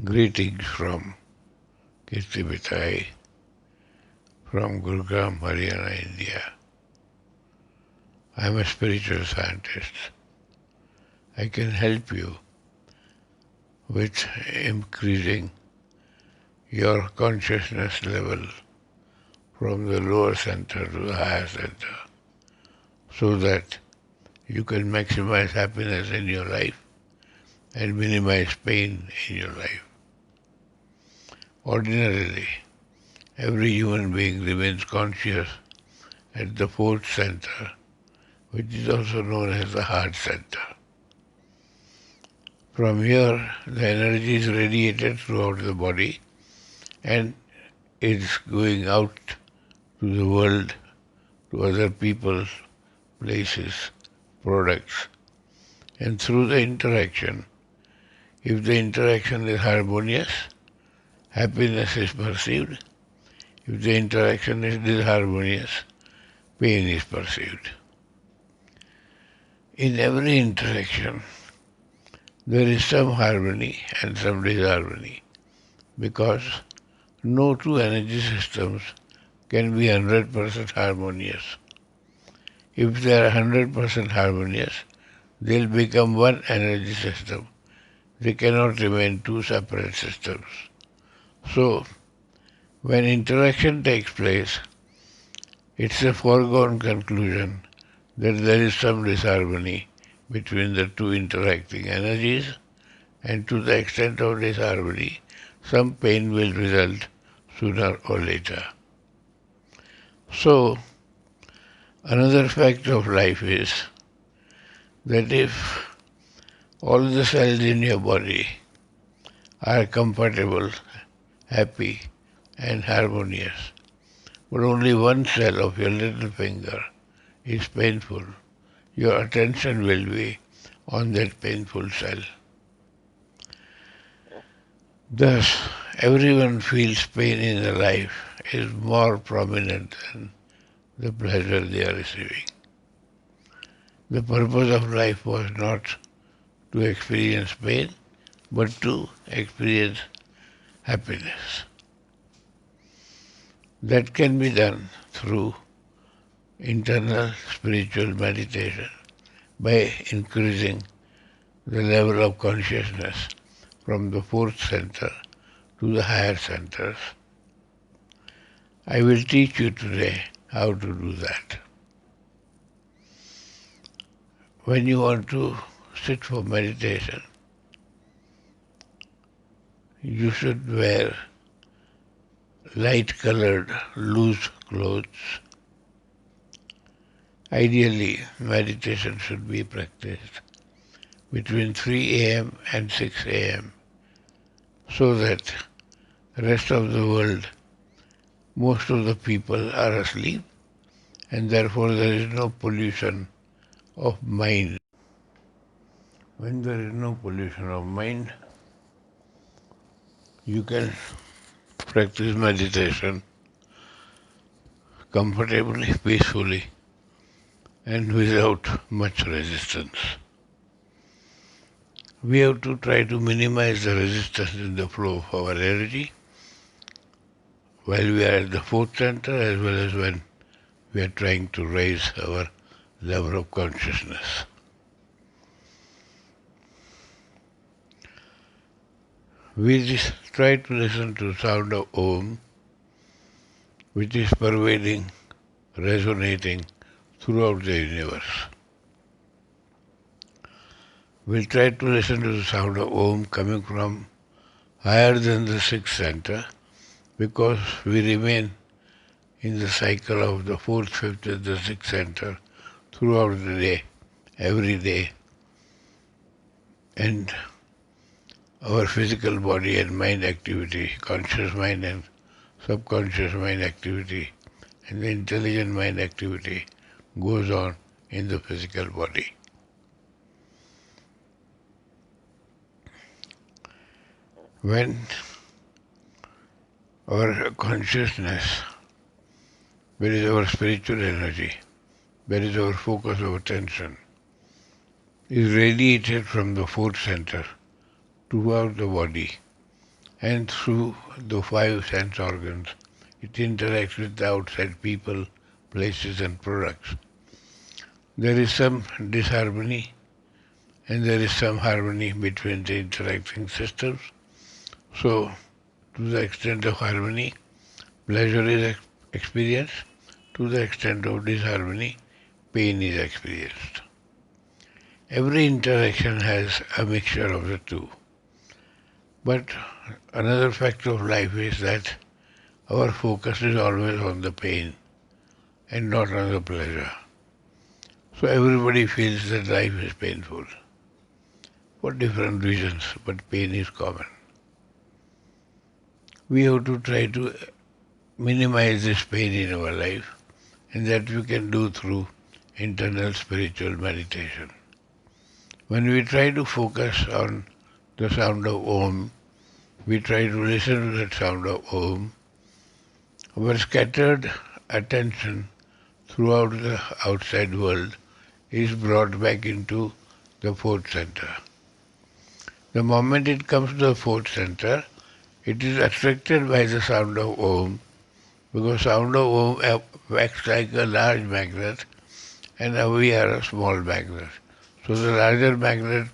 Greetings from Kirti from Gurugram, Haryana, India. I am a spiritual scientist. I can help you with increasing your consciousness level from the lower center to the higher center so that you can maximize happiness in your life and minimize pain in your life. Ordinarily, every human being remains conscious at the fourth center, which is also known as the heart center. From here, the energy is radiated throughout the body and it's going out to the world, to other people, places, products. And through the interaction, if the interaction is harmonious, happiness is perceived. If the interaction is disharmonious, pain is perceived. In every interaction, there is some harmony and some disharmony because no two energy systems can be 100% harmonious. If they are 100% harmonious, they'll become one energy system. They cannot remain two separate systems. So, when interaction takes place, it's a foregone conclusion that there is some disharmony between the two interacting energies, and to the extent of disharmony, some pain will result sooner or later. So, another fact of life is that if all the cells in your body are comfortable, happy, and harmonious, but only one cell of your little finger is painful, your attention will be on that painful cell. Thus, everyone feels pain in their life is more prominent than the pleasure they are receiving. The purpose of life was not to experience pain, but to experience happiness. That can be done through internal spiritual meditation by increasing the level of consciousness from the fourth center to the higher centers. I will teach you today how to do that. When you want to sit for meditation, you should wear light-colored, loose clothes. Ideally, meditation should be practiced between 3 a.m. and 6 a.m. so that the rest of the world, most of the people are asleep and therefore there is no pollution of mind. When there is no pollution of mind, you can practice meditation comfortably, peacefully, and without much resistance. We have to try to minimize the resistance in the flow of our energy while we are at the fourth center as well as when we are trying to raise our level of consciousness. We just try to listen to the sound of Om, which is pervading, resonating throughout the universe. We'll try to listen to the sound of Om coming from higher than the sixth center because we remain in the cycle of the fourth, fifth, and the sixth center throughout the day, every day. And our physical body and mind activity, conscious mind and subconscious mind activity, and the intelligent mind activity goes on in the physical body. When our consciousness, where is our spiritual energy, where is our focus of attention, is radiated from the fourth center throughout the body, and through the five sense organs. It interacts with the outside people, places, and products. There is some disharmony and there is some harmony between the interacting systems. So, to the extent of harmony, pleasure is experienced. To the extent of disharmony, pain is experienced. Every interaction has a mixture of the two. But another fact of life is that our focus is always on the pain and not on the pleasure. So everybody feels that life is painful for different reasons, but pain is common. We have to try to minimize this pain in our life, and that we can do through internal spiritual meditation. When we try to focus on the sound of Om, we try to listen to that sound of Om, our scattered attention throughout the outside world is brought back into the fourth center. The moment it comes to the fourth center, it is attracted by the sound of Om, because sound of Om acts like a large magnet and we are a small magnet. So the larger magnet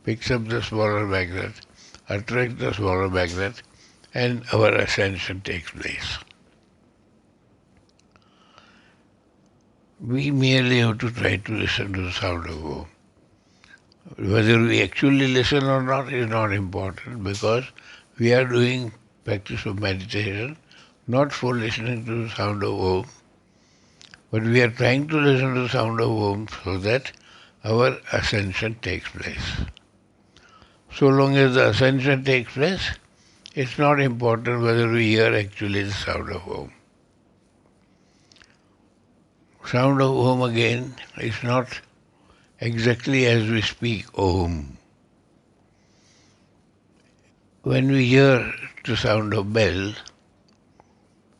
picks up the smaller magnet, attracts the smaller magnet, and our ascension takes place. We merely have to try to listen to the sound of Om. Whether we actually listen or not is not important, because we are doing practice of meditation not for listening to the sound of Om, but we are trying to listen to the sound of Om so that our ascension takes place. So long as the ascension takes place, it's not important whether we hear actually the sound of Om. Sound of Om again is not exactly as we speak Om. When we hear the sound of bell,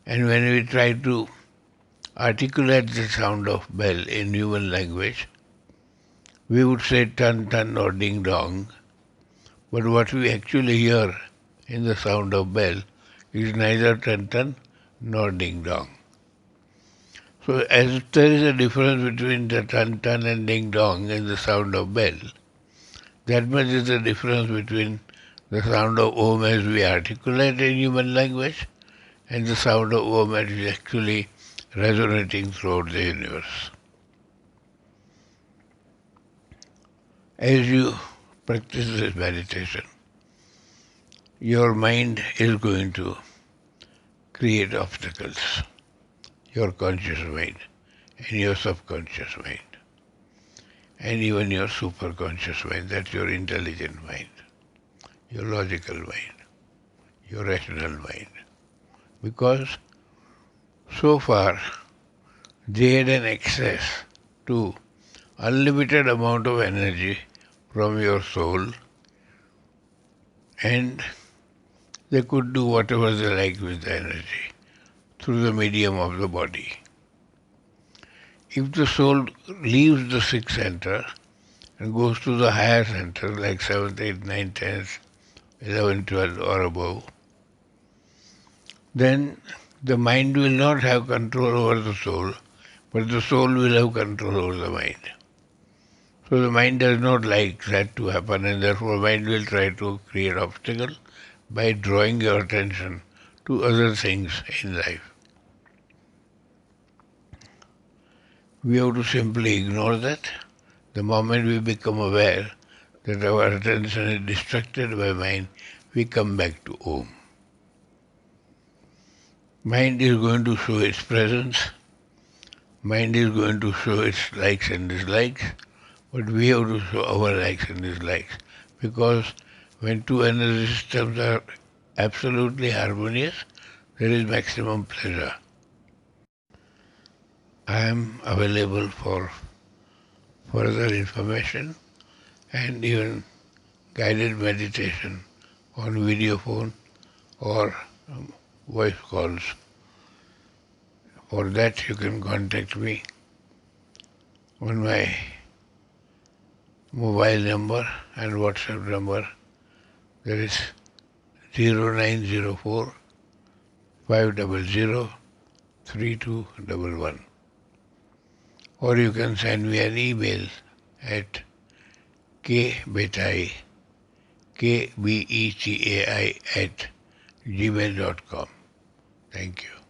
and when we try to articulate the sound of bell in human language, we would say tan tan or ding dong, but what we actually hear in the sound of bell is neither tan tan nor ding dong. So as there is a difference between the tan tan and ding dong and the sound of bell, that much is the difference between the sound of Om as we articulate in human language and the sound of Om as is actually resonating throughout the universe. As you practice this meditation, your mind is going to create obstacles, your conscious mind and your subconscious mind, and even your superconscious mind, that's your intelligent mind, your logical mind, your rational mind. Because so far they had an access to unlimited amount of energy from your soul, and they could do whatever they like with the energy through the medium of the body. If the soul leaves the sixth center and goes to the higher center, like 7th, 8th, 9th, 10th, 11th, 12th or above, then the mind will not have control over the soul, but the soul will have control over the mind. So the mind does not like that to happen, and therefore mind will try to create obstacle by drawing your attention to other things in life. We have to simply ignore that. The moment we become aware that our attention is distracted by mind, we come back to Om. Mind is going to show its presence, mind is going to show its likes and dislikes, but we have to show our likes and dislikes, because when two energy systems are absolutely harmonious, there is maximum pleasure. I am available for further information and even guided meditation on video phone or voice calls. For that you can contact me on my mobile number and WhatsApp number. There is 0904 500 3211. Or you can send me an email at kbetai, kbetai at gmail.com. Thank you.